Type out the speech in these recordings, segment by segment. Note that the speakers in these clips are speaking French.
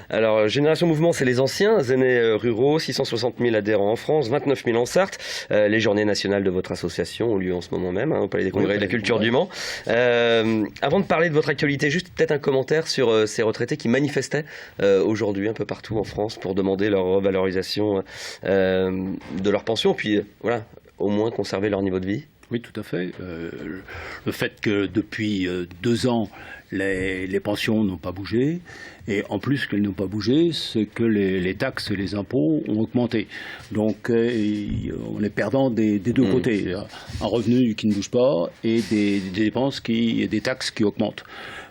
Alors, Génération Mouvement, c'est les anciens aînés ruraux, 660 000 adhérents en France, 29 000 en Sarthe. Les journées nationales de votre association ont lieu en ce moment même, au Palais des Congrès de la Culture du Mans. Avant de parler de votre actualité, juste peut-être un commentaire sur ces retraités qui manifestaient aujourd'hui un peu partout en France pour demander leur revalorisation de leur pension, puis voilà, au moins conserver leur niveau de vie. Oui, tout à fait. Le fait que depuis 2 ans, les pensions n'ont pas bougé, et en plus qu'elles n'ont pas bougé, c'est que les taxes et les impôts ont augmenté. Donc on est perdant des deux côtés. Un revenu qui ne bouge pas et des dépenses des taxes qui augmentent.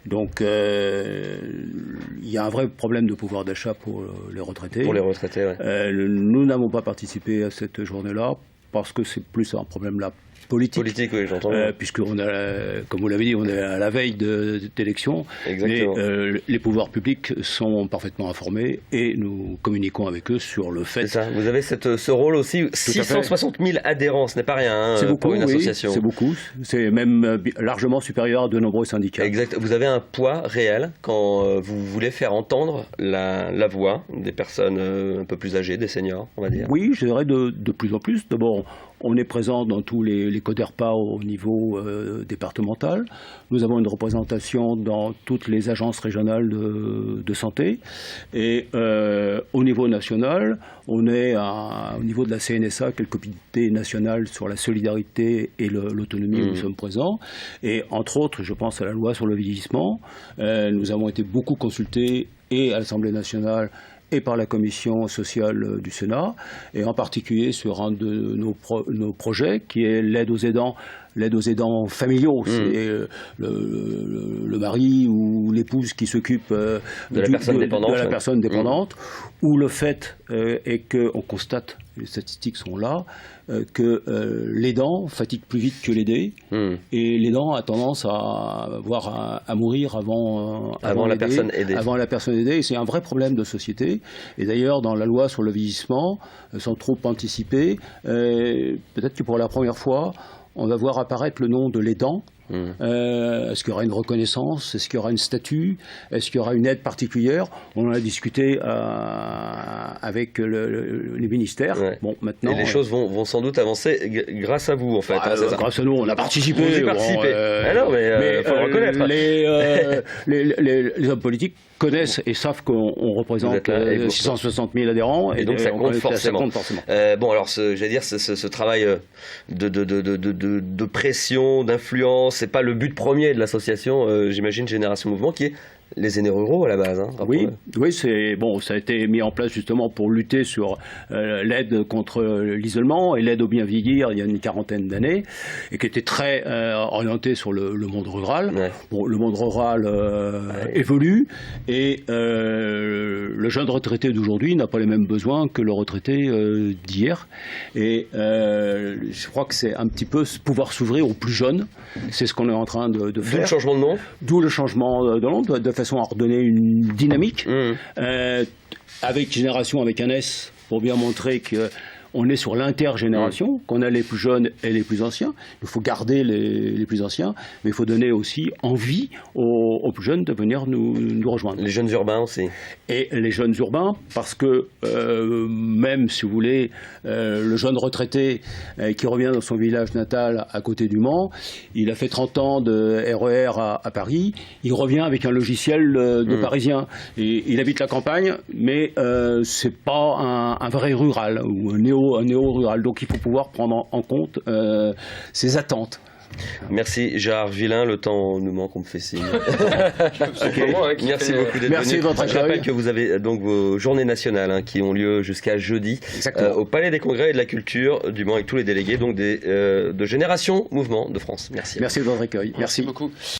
Donc il y a un vrai problème de pouvoir d'achat pour les retraités. Pour les retraités, ouais. Nous n'avons pas participé à cette journée-là parce que c'est plus un problème là politique, oui, j'entends. Puisqu'on a, comme vous l'avez dit, on est à la veille d'élections. Exactement. Mais les pouvoirs publics sont parfaitement informés et nous communiquons avec eux sur le fait. C'est ça. Vous avez ce rôle aussi. 660 000 adhérents, ce n'est pas rien beaucoup, pour une association. C'est beaucoup. C'est même largement supérieur à de nombreux syndicats. Exact. Vous avez un poids réel quand vous voulez faire entendre la voix des personnes un peu plus âgées, des seniors, on va dire. Oui, je dirais de plus en plus. D'abord, on est présent dans tous les CODERPA au niveau départemental. Nous avons une représentation dans toutes les agences régionales de santé. Et au niveau national, on est au niveau de la CNSA, qui est le comité national sur la solidarité et l'autonomie, où nous sommes présents. Et entre autres, je pense à la loi sur le vieillissement. Nous avons été beaucoup consultés et à l'Assemblée nationale et par la commission sociale du Sénat, et en particulier sur un de nos projets, qui est l'aide aux aidants familiaux. C'est le mari ou l'épouse qui s'occupe de la personne dépendante, où le fait est qu'on constate, les statistiques sont là, que l'aidant fatigue plus vite que l'aidé, et l'aidant a tendance à mourir avant la personne aidée. Avant la personne aidée, et c'est un vrai problème de société. Et d'ailleurs, dans la loi sur le vieillissement, sans trop anticiper, peut-être que pour la première fois, on va voir apparaître le nom de l'aidant. Est-ce qu'il y aura une reconnaissance? Est-ce qu'il y aura une statue? Est-ce qu'il y aura une aide particulière? On en a discuté avec les ministères. Ouais. Bon, maintenant, et les choses vont sans doute avancer grâce à vous, en fait. Grâce à nous, on a participé. Vous y participez. Non, mais faut le reconnaître. Les hommes politiques connaissent et savent qu'on représente 660 000 adhérents. Et donc ça compte forcément. Bon, alors, j'allais dire, ce travail de pression, d'influence, c'est pas le but premier de l'association, j'imagine, Génération Mouvement, qui est les aînés ruraux à la base. Oui, c'est bon, ça a été mis en place justement pour lutter sur l'aide contre l'isolement et l'aide au bien vieillir il y a une quarantaine d'années, et qui était très orienté sur le monde rural. Ouais. Bon, le monde rural évolue, et le jeune retraité d'aujourd'hui n'a pas les mêmes besoins que le retraité d'hier. Et je crois que c'est un petit peu pouvoir s'ouvrir aux plus jeunes. C'est ce qu'on est en train de faire. D'où le changement de nom. D'où le changement de nom, de façon à redonner une dynamique, avec Génération avec un S, pour bien montrer qu'on est sur l'intergénération, qu'on a les plus jeunes et les plus anciens. Il faut garder les plus anciens, mais il faut donner aussi envie aux plus jeunes de venir nous rejoindre. Les jeunes urbains aussi. Et les jeunes urbains, parce que même, si vous voulez, le jeune retraité qui revient dans son village natal à côté du Mans, il a fait 30 ans de RER à Paris, il revient avec un logiciel de parisien. Et il habite la campagne, mais c'est pas un vrai rural ou un néo-rural. Donc il faut pouvoir prendre en compte ses attentes. Merci Gérard Villain, le temps nous manque, on me fait signe. Merci beaucoup d'être venu. Merci de votre accueil. Je rappelle que vous avez donc vos journées nationales qui ont lieu jusqu'à jeudi au Palais des Congrès et de la Culture du Mans, avec tous les délégués donc de Génération Mouvement de France. Merci. Merci de votre accueil. Merci beaucoup.